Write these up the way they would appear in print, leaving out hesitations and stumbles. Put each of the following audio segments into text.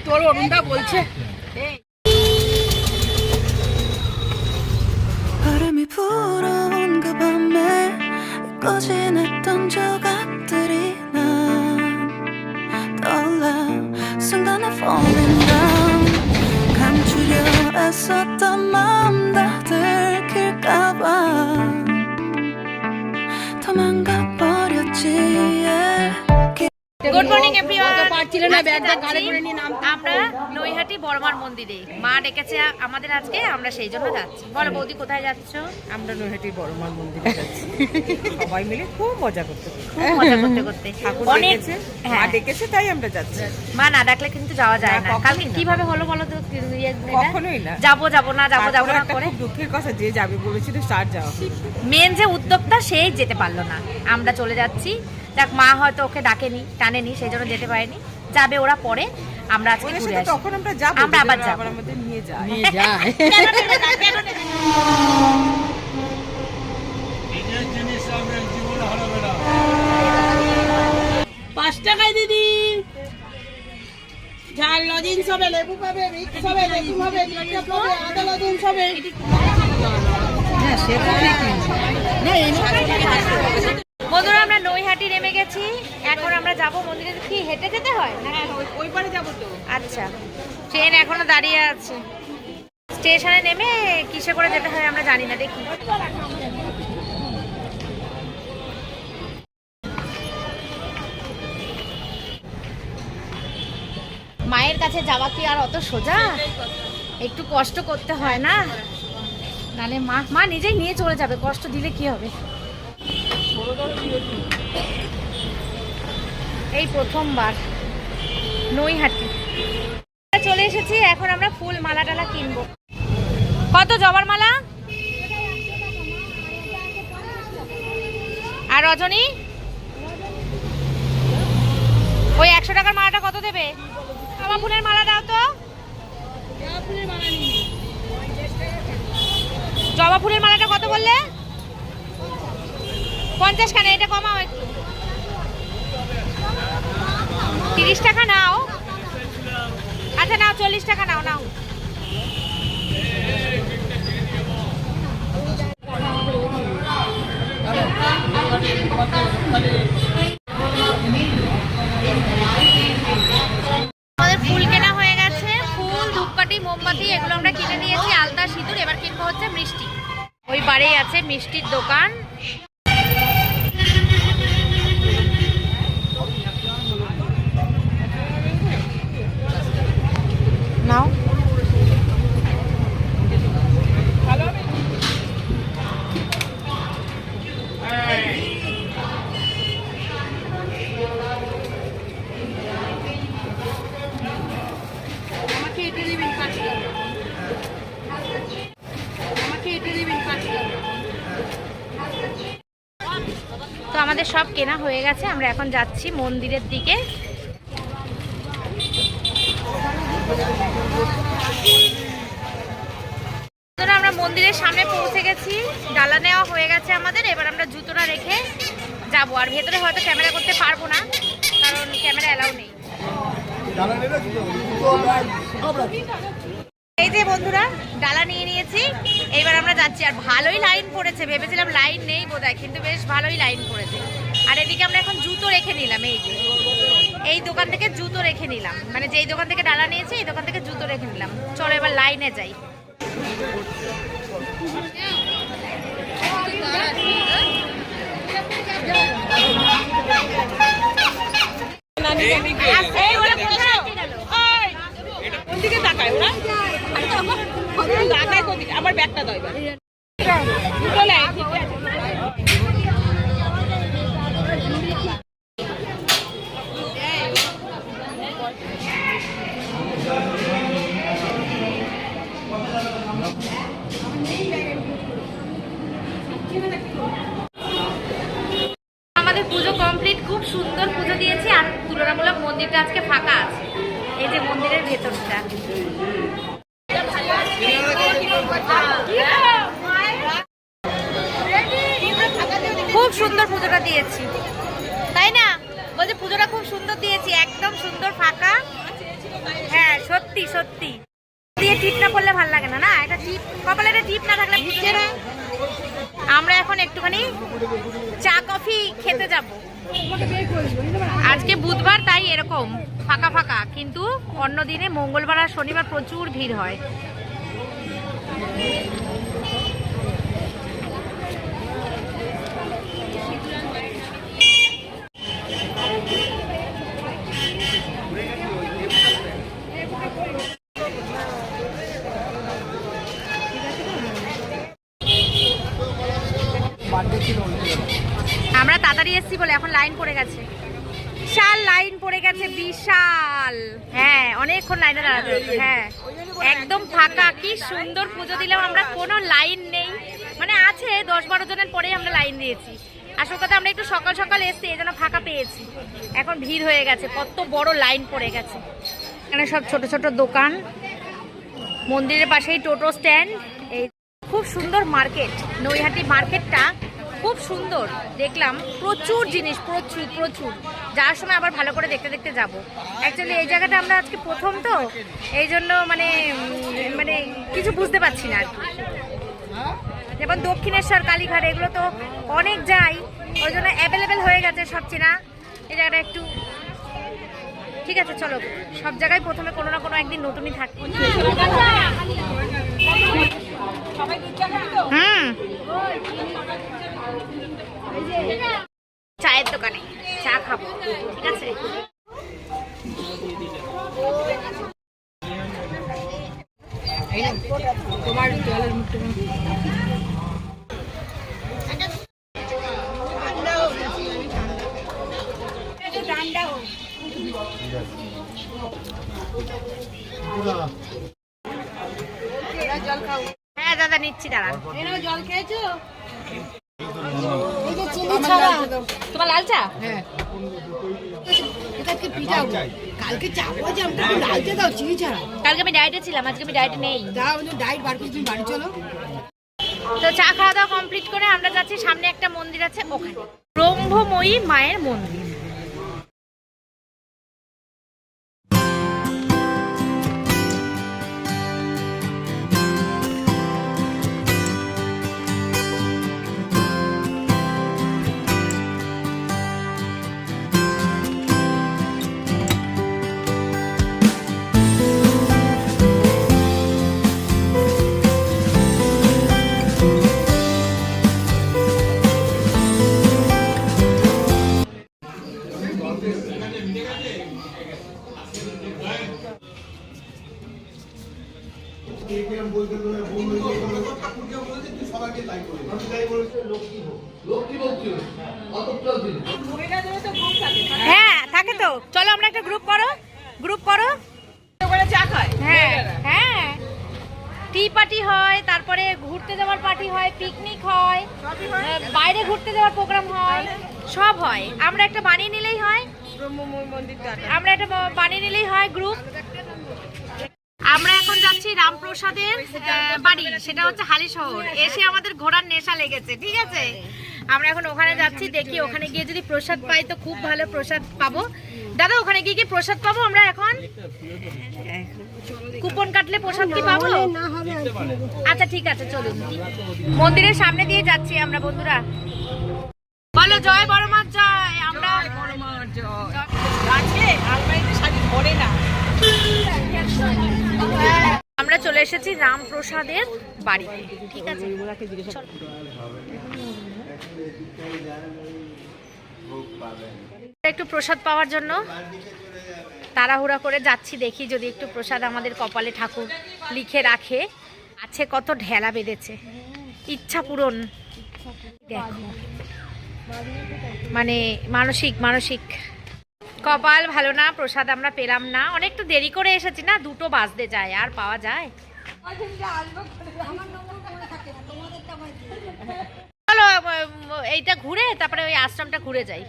তোর অরুণটা বলছে 바람이 불어온 그 밤에 꺼진 했던 조각들이 난 떠올라 순간에 falling down 감추려 애썼던 마음 다 들킬까봐 도망가 버렸지 good morning everyone. আমরা নৈহাটি বড়মার মন্দিরে মা ডেকেছে আমাদের আজকে, আমরা সেই জন্য যাচ্ছি। বলো বৌদি কোথায় যাচ্ছ? আমরা নৈহাটি বড়মার মন্দিরে যাচ্ছি সবাই মিলে খুব মজা করতে করতে ঠাকুর অনেক ডেকেছে, মা ডেকেছে তাই আমরা যাচ্ছি। মা না ডাকলে কিন্তু যাওয়া যায় না। কখনোই কালকে না। কিভাবে হলো বলো তো? কখনোই না। যাবো না তারপরে করে খুব দুঃখের কথা, যে যাবে বলেছিল তার যাওয়া হলো না। মেন যে উদ্যোক্তা সেই যেতে পারলো না, আমরা চলে যাচ্ছি। দেখ মা হয়তো ওকে টানেনি, সেই জন্য যেতে পারেনি। যাবে ওরা পরে, আমরা আজকে ঘুরে আসি। তখন আমরা যাবো, আমরা আবার যাবো। আমাদের নিয়ে যায়। পাঁচ টাকায় দিদি ঝাল লজিন্স হবে, লেবু পাবে, মিক্স হবে, লেবু হবে, মিক্স হবে, আদা লজিন্স হবে। বন্ধুরা আমরা নৈহাটি নেমে গেছি, এখন আমরা যাব মন্দিরে। কি হেঁটে যেতে হয়? ওই পারে যাবো তো। আচ্ছা, ট্রেন এখনো দাঁড়িয়ে আছে। স্টেশনে নেমে কিসে করে যেতে হয় আমরা জানি না, দেখি। মায়ের কাছে যাওয়া কি আর অত সোজা? একটু কষ্ট করতে হয় না, নালে মা নিজেই নিয়ে চলে যাবে। কষ্ট দিলে কি হবে? এই প্রথমবার নৈহাটি চলে এসেছি। এখন আমরা ফুল মালা টালা কিনবো। কত জবার মালা? আর রজনী ওই 100 টাকার মালাটা কত দেবে? জবা ফুলের মালা দাও তো। জবা ফুলের মালাটা কত বললে? 50 কেন? এটা কমাও একটু। 30 টাকা নাও। আচ্ছা নাও, 40 টাকা নাও। আমাদের ফুল কেনা হয়ে গেছে। ফুল, ধূপকাঠি, মোমবাতি এগুলো আমরা কিনে নিয়েছি। আলতা, সিঁদুর। এবার কিনবো হচ্ছে মিষ্টি। ওই বাড়িই আছে মিষ্টির দোকান। নাও। তো আমাদের সব কেনা হয়ে গেছে, আমরা এখন যাচ্ছি মন্দিরের দিকে। আমরা মন্দিরের সামনে পৌঁছে গেছি, ডালা নেওয়া হয়ে গেছে আমাদের। এবার আমরা জুতোটা রেখে যাবো। আর ভেতরে হয়তো ক্যামেরা করতে পারবো না, কারণ ক্যামেরা অ্যালাউ নেই। এই যে বন্ধুরা ডালা নিয়ে নিয়েছি, এইবার আমরা যাচ্ছি। আর ভালোই লাইন পড়েছে, ভেবেছিলাম লাইন নেই বোধহয়, কিন্তু বেশ ভালোই লাইন পড়েছে। আর এদিকে আমরা এখন জুতো রেখে নিলাম। এই যে এই দোকান থেকে জুতো রেখে নিলাম, মানে যেই দোকান থেকে ডালা নিয়েছি এই দোকান থেকে জুতো রেখে নিলাম। চলো এবার লাইনে যাই। আমার ব্যাগটা দাও এবার। আমাদের পুজো কমপ্লিট, খুব সুন্দর পুজো দিয়েছি। আর তুলনামূলক মন্দিরটা আজকে ফাঁকা আছে। এই যে মন্দিরের ভেতরটা, সুন্দর পুজোটা দিয়েছি, তাই না? বলছি পুজোটা খুব সুন্দর দিয়েছি, একদম সুন্দর ফাঁকা। হ্যাঁ সত্যি সত্যি, দিয়ে টিপ না করলে ভালো লাগে না, না একটা টিপ কপালে একটা টিপ না থাকলে বুঝছে না। আমরা এখন একটুখানি চা কফি খেতে যাব। আজকে বুধবার তাই এরকম ফাঁকা ফাঁকা, কিন্তু অন্য দিনে মঙ্গলবার আর শনিবার প্রচুর ভিড় হয়। আমরা তাড়াতাড়ি এসেছি বলে এখন লাইন পড়ে গেছে, বিশাল লাইন পড়ে গেছে, বিশাল। হ্যাঁ অনেকক্ষণ লাইনে দাঁড়াতে হচ্ছে। হ্যাঁ একদম ফাঁকা, কি সুন্দর পুজো দিলাম আমরা, কোনো লাইন নেই, মানে আছে 10-12 জনের পরেই আমরা লাইন দিয়েছি। আসল কথা আমরা একটু সকাল সকাল এসেছি, এই জন্য ফাঁকা পেয়েছি। এখন ভিড় হয়ে গেছে, কত বড় লাইন পড়ে গেছে। এখানে সব ছোট ছোট দোকান, মন্দিরের পাশেই টোটো স্ট্যান্ড। এই খুব সুন্দর মার্কেট, নৈহাটি মার্কেটটা খুব সুন্দর দেখলাম, প্রচুর জিনিস, প্রচুর প্রচুর। যাওয়ার সময় আবার ভালো করে দেখতে দেখতে যাব। অ্যাকচুয়ালি এই জায়গাটা আমরা আজকে প্রথম তো, এই জন্য মানে মানে কিছু বুঝতে পারছি না আর কি। যেমন দক্ষিণেশ্বর, কালীঘাট এগুলো তো অনেক যাই, ওই জন্য অ্যাভেলেবেল হয়ে গেছে সব চেনা। এই জায়গাটা একটু ঠিক আছে, চলো সব জায়গায় প্রথমে কোনো না কোনো একদিন নতুনই থাকে। চায়ের দোকানে চা খাবো, ঠিক আছে। তোমার জলের মুখটা হ্যাঁ দাদা নিচ্ছি, দাঁড়ান। জল খেয়েছো? তোমার লাল চা? হ্যাঁ কালকে চাপো যে আমরা লালচে দাও, চিনি ছাড়া। কালকে আমি ডায়েটে ছিলাম, আজকে আমি ডায়েটে নেই। দাও ডাইট বার করে তুমি বাড়ি চলো। তো চা খাওয়া দাওয়া কমপ্লিট করে আমরা যাচ্ছি, সামনে একটা মন্দির আছে ওখানে, ব্রহ্মময়ী মায়ের মন্দির। হ্যাঁ থাকে তো, চলো আমরা একটা গ্রুপ করো, গ্রুপ করো। হ্যাঁ হ্যাঁ, টি পার্টি হয়, তারপরে ঘুরতে যাওয়ার পার্টি হয়, পিকনিক হয়, বাইরে ঘুরতে যাওয়ার প্রোগ্রাম হয়, সব হয়। আমরা একটা বানিয়ে নিলেই হয়, আমরা একটা বানিয়ে নিলেই হয় গ্রুপ। আমরা এখন যাচ্ছি রামপ্রসাদের বাড়ি, সেটা হচ্ছে হালিশহর। এসে আমাদের ঘোরার নেশা লেগেছে, ঠিক আছে। আমরা এখন ওখানে যাচ্ছি, দেখি ওখানে গিয়ে যদি প্রসাদ পাই তো খুব ভালো প্রসাদ পাবো। দাদা ওখানে গিয়ে কি প্রসাদ পাবো আমরা? এখন কুপন কাটলে প্রসাদ কি পাবো? আচ্ছা ঠিক আছে, চলুন। মন্দিরের সামনে দিয়ে যাচ্ছি আমরা বন্ধুরা। বলো জয় বড় মাছ জয়। আমরা আমরা চলে এসেছি রামপ্রসাদের বাড়িতে, ঠিক আছে। একটু প্রসাদ পাওয়ার জন্য তাড়াহুড়া করে যাচ্ছি, দেখি যদি একটু প্রসাদ আমাদের কপালে ঠাকুর লিখে রাখে। আছে কত ঢেলা বেঁধেছে, ইচ্ছা পূরণ। দেখো মানে মানসিক মানসিক কপাল ভালো না, প্রসাদ আমরা পেলাম না। অনেকটা দেরি করে এসেছি না, 2টো বাজতে যায়, আর পাওয়া যায়? চলো এইটা ঘুরে তারপরে ওই আশ্রমটা ঘুরে যাই।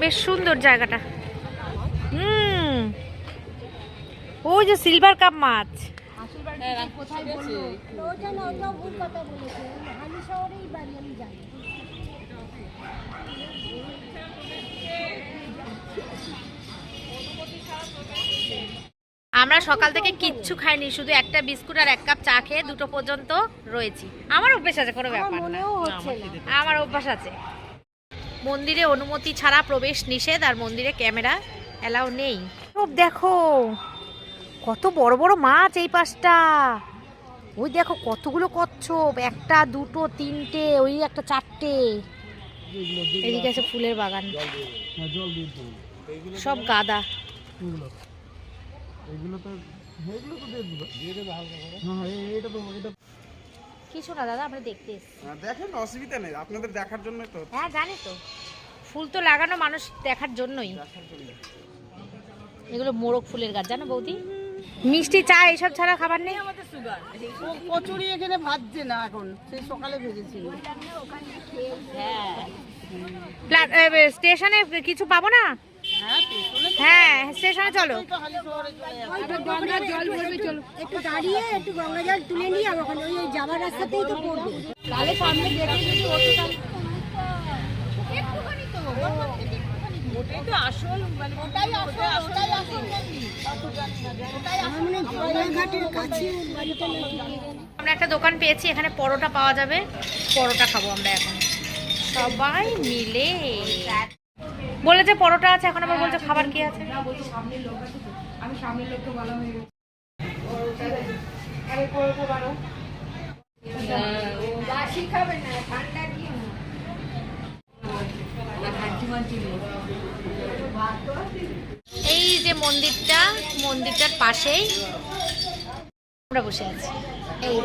বেশ সুন্দর জায়গাটা। ওই যে সিলভার কাপ মাছ। আমরা সকাল থেকে কিচ্ছু খাইনি, শুধু একটা বিস্কুট আর 1 কাপ চা খেয়ে 2টো পর্যন্ত রয়েছি। আমার অভ্যেস আছে, কোনো ব্যাপার না, আমার অভ্যাস আছে। মন্দিরে অনুমতি ছাড়া প্রবেশ নিষেধ, আর মন্দিরে ক্যামেরা এলাও নেই। দেখো কত বড় বড় মাছ এই পাশটা, ওই দেখো কতগুলো কচ্ছপ, 1টা 2টো 3টে, ওই একটা 4টে। এদিকে আছে ফুলের বাগান, সব গাদা। কিছু না দাদা, আমরা দেখতে এসেছি। দেখেন, অসুবিধা নেই, আপনাদের দেখার জন্য তো। হ্যাঁ জানি তো, ফুল তো লাগানো মানুষ দেখার জন্যই। এগুলো মোরগ ফুলের গাছ, জানো বৌদি? মিষ্টি চা এইসব ছাড়া খাবার নেই। কচুরি এখানে ভাজছে না এখন, সেই সকালে ভেজেছিল। স্টেশনে কিছু পাবো না? হ্যাঁ স্টেশনে চলো। একটু দাঁড়িয়ে একটু গঙ্গা জল তুলে নিয়ে ওখানে ওই যাওয়ার রাস্তাতেই তো পড়বে। তাহলে সামনে দেখে যদি একটুখানি তো ওটাই তো আসল, মানে ওটাই আসল ঘাটের কাছে বাড়িটা নাকি। আমরা একটা দোকান পেয়েছি, এখানে পরোটা পাওয়া যাবে, পরোটা খাবো আমরা এখন সবাই মিলে। বলেছে পরোটা আছে, এখন আবার বলছে খাবার কি আছে। আমি সামনের লোককে বলা হয়ে গেছে। এই যে মন্দিরটা, মন্দিরটার পাশেই আমরা বসে আছি। এই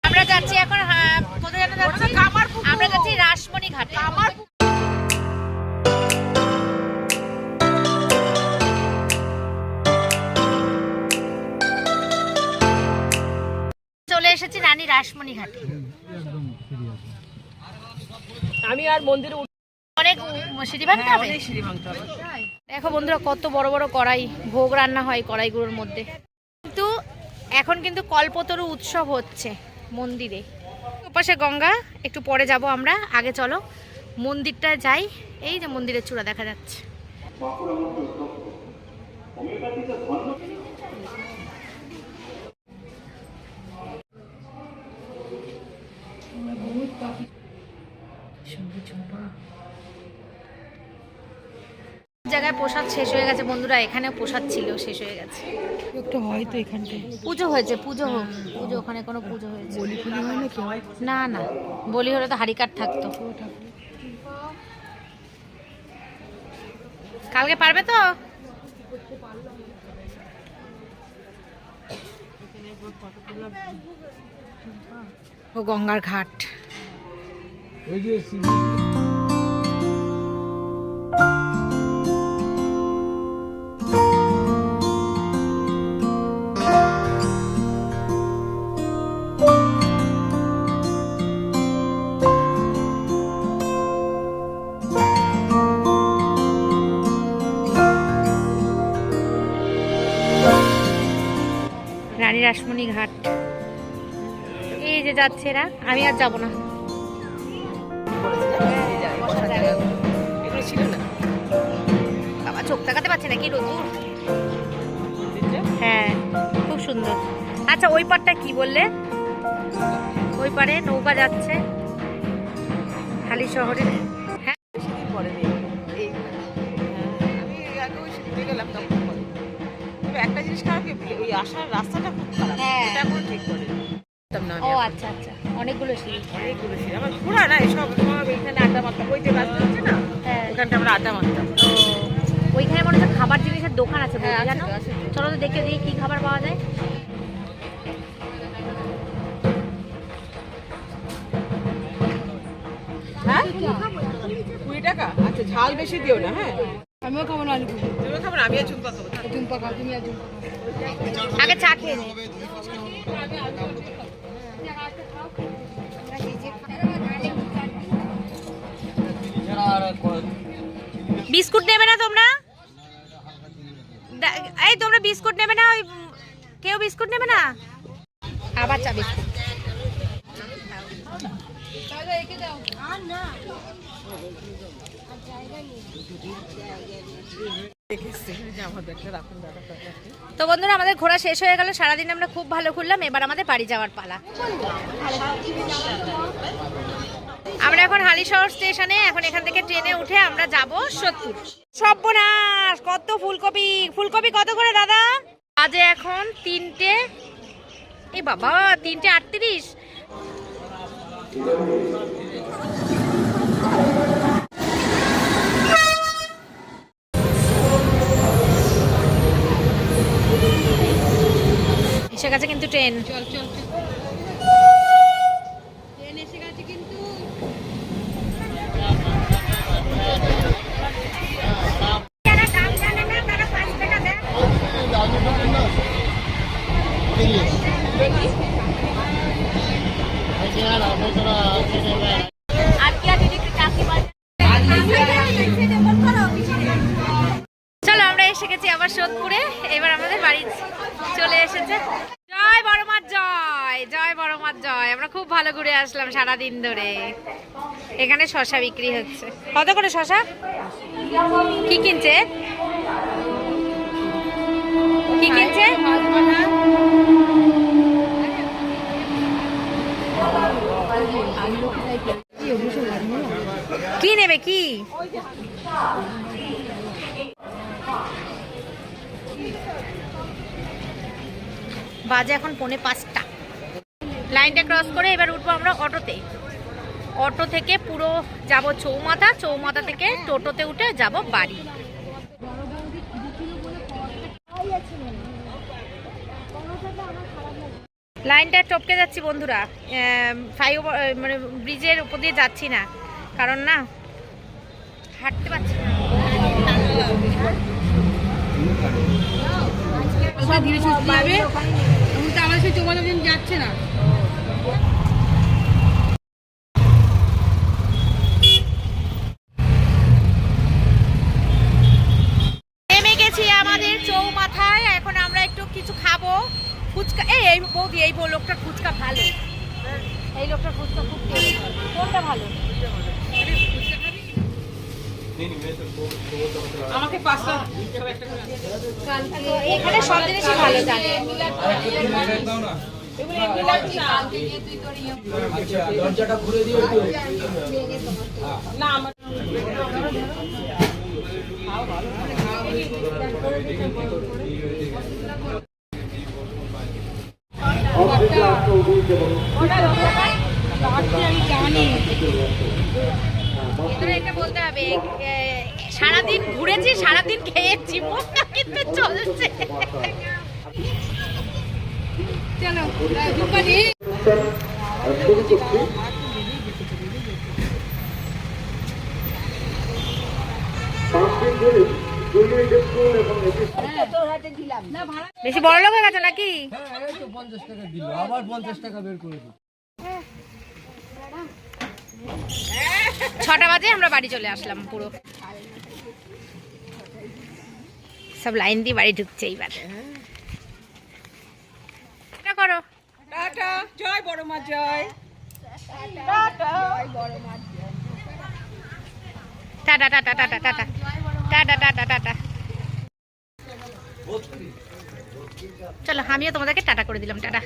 আমরা যাচ্ছি এখন, কোথায় যেন যাচ্ছি, আমরা যাচ্ছি রাসমণি ঘাটে। চলে এসেছি রানী রাসমণি ঘাটে। আমি আর মন্দিরে অনেক সিঁড়ি ভাঙতে হবে। দেখো বন্ধুরা কত বড় বড় কড়াই, ভোগ রান্না হয় কড়াইগুলোর মধ্যে। কিন্তু এখন কিন্তু কল্পতরু উৎসব হচ্ছে মন্দিরে। ওপাশে গঙ্গা, একটু পরে যাব আমরা, আগে চলো মন্দিরটায় যাই। এই যে মন্দিরের চূড়া দেখা যাচ্ছে। জায়গায় প্রসাদ শেষ হয়ে গেছে বন্ধুরা, এখানে প্রসাদ ছিল, শেষ হয়ে গেছে। একটা হয়তো এখানটায় পুজো হয়েছে, পুজো হোক, পুজো ওখানে কোনো পুজো হয়েছে। বলি পুজো হয় না কি? না না, বলি হলে তো হাড়ি কাঠ থাকতো। কালকে পারবে তো? ও গঙ্গার ঘাট। রানী রাসমণি ঘাট, এই যে যাচ্ছে এরা, আমি আর যাবো না। এগুলো ছিল না। বাবা চোখ তাকাতে পারছে নাকি রোদুর? হ্যাঁ খুব সুন্দর। আচ্ছা ওই পারটা কি বললে? ওই পারে নৌকা যাচ্ছে খালি শহরে। হ্যাঁ পরে নেই এই, আমি আগে ওই সেদিকে গেলাম তখন পরে। তবে একটা জিনিস খারাপ, ওই আসার রাস্তাটা খুব খারাপ, হ্যাঁ। এটা এখন ঠিক করে না। ও আচ্ছা আচ্ছা, অনেকগুলো সিঁড়ি। অনেকগুলো ছিল আমার ঘোরা না, এসব তোমার এখানে আড্ডা মারতাম, ওই যে রাস্তা হচ্ছে না, হ্যাঁ ওখানটা আমরা আড্ডা মারতাম। ওইখানে মনে হচ্ছে খাবার জিনিসের দোকান আছে, হ্যাঁ, আছে জানো? তো, আছে তো। চলো তো দেখে দেখি কি খাবার পাওয়া যায়। হ্যাঁ 20 টাকা। আচ্ছা ঝাল বেশি দিও না। হ্যাঁ আমিও খাবো না, আলু তুমিও খাবো না, আমি আর ঝুম্পা খাবো। ঝুম্পা খাও, তুমি আর ঝুম্পা খাও। আগে চা খেয়ে নে। বিস্কুট নেবে না তোমরা? এই তোমরা বিস্কুট নেবে না? ওই কেউ বিস্কুট নেবে না? আবার চা বিস্কুট। তো বন্ধুরা আমাদের ঘোরা শেষ হয়ে গেল, সারাদিন আমরা খুব ভালো ঘুরলাম, এবার আমাদের বাড়ি যাওয়ার পালা। আমরা এখন হালিশহর স্টেশনে, এখন এখান থেকে ট্রেনে উঠে আমরা যাব সোদপুর। সর্বনাশ, কত ফুলকপি! ফুলকপি কত করে দাদা? আজে এখন 3টে, এই বাবা 3:38। এসে গেছে কিন্তু ট্রেন। চল চল ট্রেন এসে গেছে কিন্তু। যারা দাম জানে না তারা 5 টাকা দেয়। আর কি আছে দেখতে কাকি বাজে। চলো আমরা এসে গেছি আবার সোদপুরে, এবার আমাদের বাড়ি চলে এসেছে। জয় বড় মাছ জয়, জয় বড় মাছ জয়। আমরা খুব ভালো ঘুরে আসলাম সারাদিন ধরে। এখানে শশা বিক্রি হচ্ছে। কত করে শশা? কি কিনছে? কি কিনছে? কি নেবে কি? বাজে এখন 4:45। লাইনটা ক্রস করে এবার উঠবো আমরা অটোতে। অটো থেকে পুরো যাব চৌমাথা, চৌমাথা থেকে টোটোতে উঠে যাব বাড়ি। লাইনটা টপকে যাচ্ছি বন্ধুরা, মানে ব্রিজের উপর দিয়ে যাচ্ছি না, কারণ না হাঁটতে পারছি না। ধীরে সুস্থ যাবে, আমার সেই চৌমাথা দিন যাচ্ছে না। নেমে গেছি আমাদের চৌমাথায়, এখন আমরা একটু কিছু খাবো। ফুচকা, এই বৌদি, এই লোকটার ফুচকা ভালো, এই লোকটার ফুচকা খুব টেস্টি। কোনটা ভালো? আমাকে 5টা এখানে সব জিনিসই ভালো জানে। দরজাটা খুলে দিও একটু। না আমার এটা বলতে হবে, সারাদিন ঘুরেছি, সারাদিন খেয়েছি, মনটা কিন্তু চলছে। চলো দুপানি বেশি বড় লোক হয়ে গেছে নাকি? এই তো 50 টাকা দিল, আবার 50 টাকা বের করে দিল। 6টা বাজে আমরা বাড়ি চলে আসলাম। পুরো সব লাইন দিয়ে বাড়ি ঢুকছে এইবার। এটা করো। টাটা, জয় বড় মা জয়। Tata, tata tata tata tata tata tata tata. চলো আমিও তোমাদেরকে টাটা করে দিলাম। টাটা।